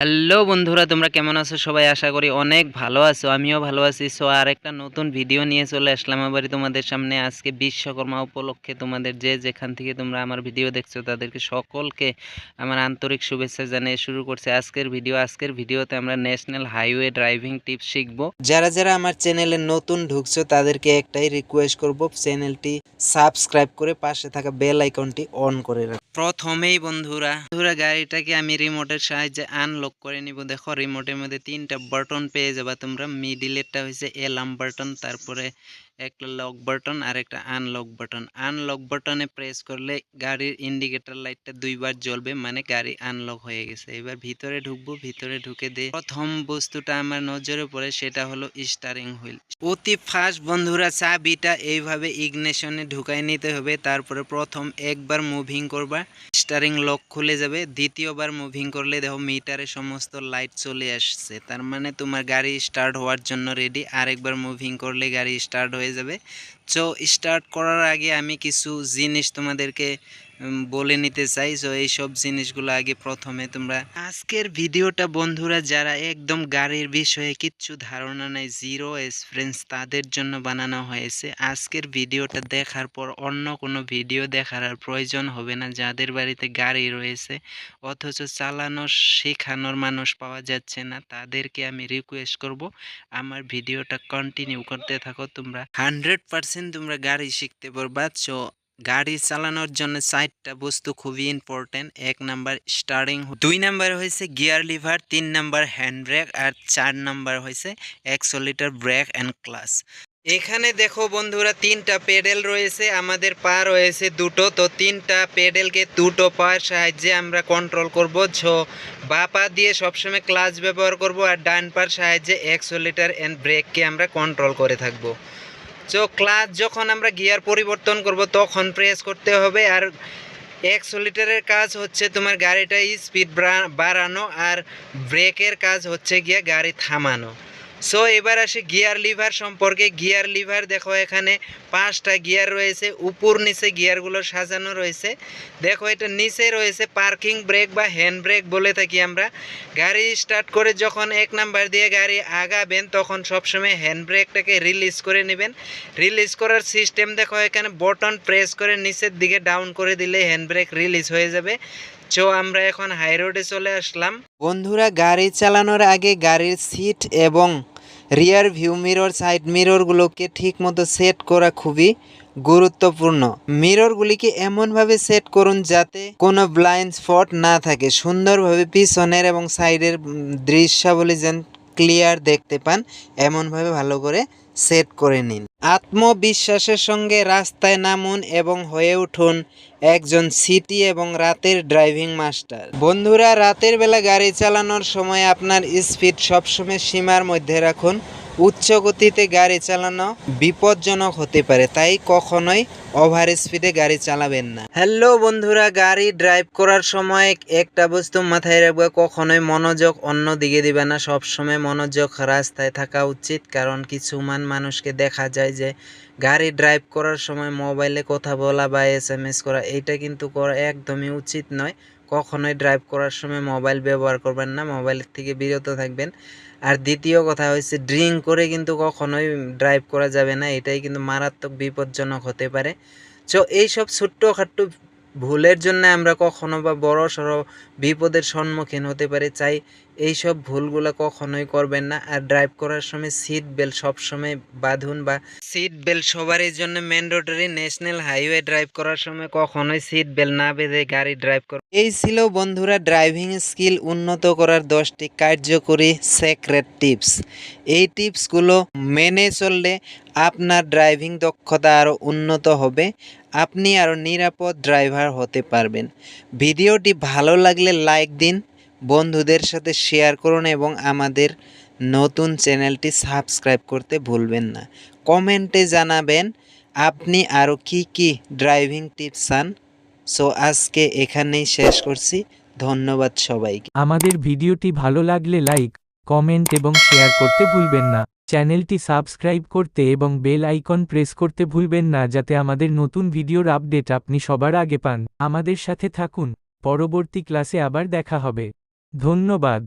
Hello বন্ধুরা, তোমরা কেমন আছো? সবাই আশা করি অনেক ভালো আছো। আমিও ভালো আছি। সো আর একটা নতুন ভিডিও নিয়ে চলে আসলাম আবার তোমাদের সামনে। আজকে বিশ্বকর্মা উপলক্ষে তোমাদের যে যেখান থেকে তোমরা আমার ভিডিও দেখছো তাদেরকে সকলকে আমার আন্তরিক শুভেচ্ছা জানিয়ে শুরু করছে আজকের ভিডিও। আজকের ভিডিওতে আমরা ন্যাশনাল হাইওয়ে ড্রাইভিং টিপস শিখবো। যারা যারা আমার চ্যানেলে নতুন ঢুকছো তাদেরকে একটাই রিকোয়েস্ট করব, চ্যানেলটি সাবস্ক্রাইব করে পাশে থাকা বেল আইকনটি অন করে রাখো। প্রথমেই বন্ধুরা গাড়িটাকে আমি রিমোটের সাহায্যে আনলক করে নিব। দেখো রিমোটের মধ্যে তিনটা বাটন পেয়ে যাবা তোমরা। মিডিলেরটা হচ্ছে এলার্ম বাটন, তারপরে একটা লক বাটন আর একটা আনলক বাটন। আনলক বাটনে প্রেস করলে গাড়ির ইন্ডিকেটর লাইটটা দুইবার জ্বলবে, মানে গাড়ি আনলক হয়ে গেছে। এবার ভিতরে ঢুকবো, ভিতরে ঢুকে দিয়ে প্রথম বস্তুটা আমার নজরে পড়ে সেটা হলো স্টারিং হুইল। অতি ফাস্ট বন্ধুরা, চাবিটা এইভাবে ইগনিশনে ঢুকাই নিতে হবে। তারপরে প্রথম একবার মুভিং করবা, স্টারিং লক খুলে যাবে। দ্বিতীয়বার মুভিং করলে দেখো মিটারে সমস্ত লাইট চলে আসছে, তার মানে তোমার গাড়ি স্টার্ট হওয়ার জন্য রেডি। আরেকবার মুভিং করলে গাড়ি স্টার্ট হয়ে যাবে। সো স্টার্ট করার আগে আমি কিছু জিনিস তোমাদেরকে বলে নিতে চাই। সো এইসব জিনিসগুলো আগে প্রথমে তোমরা আজকের ভিডিওটা বন্ধুরা যারা একদম গাড়ির বিষয়ে কিচ্ছু ধারণা নেই, জিরো এক্সপিরিয়েন্স, তাদের জন্য বানানো হয়েছে। আজকের ভিডিওটা দেখার পর অন্য কোনো ভিডিও দেখার আর প্রয়োজন হবে না। যাদের বাড়িতে গাড়ি রয়েছে অথচ চালানো শেখানোর মানুষ পাওয়া যাচ্ছে না, তাদেরকে আমি রিকোয়েস্ট করব আমার ভিডিওটা কন্টিনিউ করতে থাকো। তোমরা 100% তোমরা গাড়ি শিখতে পারবা। সো গাড়ি চালানোর জন্য 4টা বস্তু খুবই ইম্পর্টেন্ট। 1 নাম্বার স্টারিং, 2 নাম্বার হয়েছে gear lever, 3 number hand brake, আর 4 নাম্বার হয়েছে অ্যাক্সেলারেটর, ব্রেক অ্যান্ড ক্লাচ। এখানে দেখো বন্ধুরা 3টা পেডেল রয়েছে, আমাদের পা রয়েছে দুটো। তো 3টা পেডেলকে দুটো পায়ের সাহায্যে আমরা কন্ট্রোল করব। সো বা পা দিয়ে সবসময় ক্লাচ ব্যবহার করব, আর ডান পার সাহায্যে অ্যাক্সেলারেটর অ্যান্ড ব্রেককে আমরা কন্ট্রোল করে থাকবো। সো ক্লাচ যখন আমরা গিয়ার পরিবর্তন করব তখন প্রেস করতে হবে। আর অ্যাক্সেলারেটরের কাজ হচ্ছে তোমার গাড়িটা স্পিড বাড়ানো, আর ব্রেকের কাজ হচ্ছে গিয়ে গাড়ি থামানো। সো এবার আসি গিয়ার লিভার সম্পর্কে। গিয়ার লিভার দেখো এখানে 5টা গিয়ার রয়েছে, উপর নিচে গিয়ারগুলো সাজানো রয়েছে। দেখো এটা নিচে রয়েছে পার্কিং ব্রেক বা হ্যান্ড ব্রেক বলে থাকি আমরা। গাড়ি স্টার্ট করে যখন 1 নাম্বার দিয়ে গাড়ি আগাবেন তখন সবসময় হ্যান্ড ব্রেকটাকে রিলিজ করে নেবেন। রিলিজ করার সিস্টেম দেখো এখানে, বটন প্রেস করে নিচের দিকে ডাউন করে দিলে হ্যান্ড ব্রেক রিলিজ হয়ে যাবে। সো আমরা এখন হাই রোডে চলে আসলাম। বন্ধুরা গাড়ি চালানোর আগে গাড়ির সিট এবং রিয়ার ভিউ মিরর, সাইড মিররগুলোকে ঠিকমতো সেট করা খুবই গুরুত্বপূর্ণ। মিররগুলিকে এমনভাবে সেট করুন যাতে কোনো ব্লাইন্ড স্পট না থাকে। সুন্দরভাবে পিছনের এবং সাইডের দৃশ্যাবলী যেন ক্লিয়ার দেখতে পান এমনভাবে ভালো করে সেট করে নিন। আত্মবিশ্বাসের সঙ্গে রাস্তায় নামুন এবং হয়ে উঠুন একজন সিটি এবং রাতের ড্রাইভিং মাস্টার। বন্ধুরা রাতের বেলা গাড়ি চালানোর সময় আপনার স্পিড সবসময় সীমার মধ্যে রাখুন। উচ্চ গতিতে গাড়ি চালানো বিপজ্জনক হতে পারে, তাই কখনোই ওভার স্পিডে গাড়ি চালাবেন না। হ্যালো বন্ধুরা, গাড়ি ড্রাইভ করার সময় একটা বস্তু মাথায় রাখবে, কখনোই মনোযোগ অন্য দিকে দিবে না। সবসময় মনোযোগ রাস্তায় থাকা উচিত, কারণ কিছু মানুষকে দেখা যায় যে গাড়ি ড্রাইভ করার সময় মোবাইলে কথা বলা বা SMS করা, এইটা কিন্তু করা একদমই উচিত নয়। কখনোই ড্রাইভ করার সময় মোবাইল ব্যবহার করবেন না, মোবাইলের থেকে বিরত থাকবেন। আর দ্বিতীয় কথা হচ্ছে ড্রিঙ্ক করে কিন্তু কখনোই ড্রাইভ করা যাবে না, এটাই কিন্তু মারাত্মক বিপজ্জনক হতে পারে। সো এইসব ছোট্টখাট্টো ভুলের জন্য আমরা কখনো বা বড় সড়ো বিপদের সম্মুখীন হতে পারি, চাই এইসব ভুলগুলো কখনোই করবেন না। আর ড্রাইভ করার সময় সিট বেল্ট সবসময় বাঁধুন, বা সিট বেল্ট সবারই জন্য ম্যান্ডেটরি। ন্যাশনাল হাইওয়ে ড্রাইভ করার সময় কখনোই সিট বেল্ট না বেঁধে গাড়ি ড্রাইভ করুন। এই ছিল বন্ধুরা ড্রাইভিং স্কিল উন্নত করার 10টি কার্যকরী সিক্রেট টিপস। এই টিপসগুলো মেনে চললে আপনার ড্রাইভিং দক্ষতা আরও উন্নত হবে, আপনি আরও নিরাপদ ড্রাইভার হতে পারবেন। ভিডিওটি ভালো লাগলে লাইক দিন, বন্ধুদের সাথে শেয়ার করুন এবং আমাদের নতুন চ্যানেলটি সাবস্ক্রাইব করতে ভুলবেন না। কমেন্টে জানাবেন আপনি আরও কি ড্রাইভিং টিপস চান। সো আজকে এখানেই শেষ করছি। ধন্যবাদ সবাইকে। আমাদের ভিডিওটি ভালো লাগলে লাইক, কমেন্ট এবং শেয়ার করতে ভুলবেন না। চ্যানেলটি সাবস্ক্রাইব করতে এবং বেল আইকন প্রেস করতে ভুলবেন না, যাতে আমাদের নতুন ভিডিওর আপডেট আপনি সবার আগে পান। আমাদের সাথে থাকুন, পরবর্তী ক্লাসে আবার দেখা হবে। ধন্যবাদ।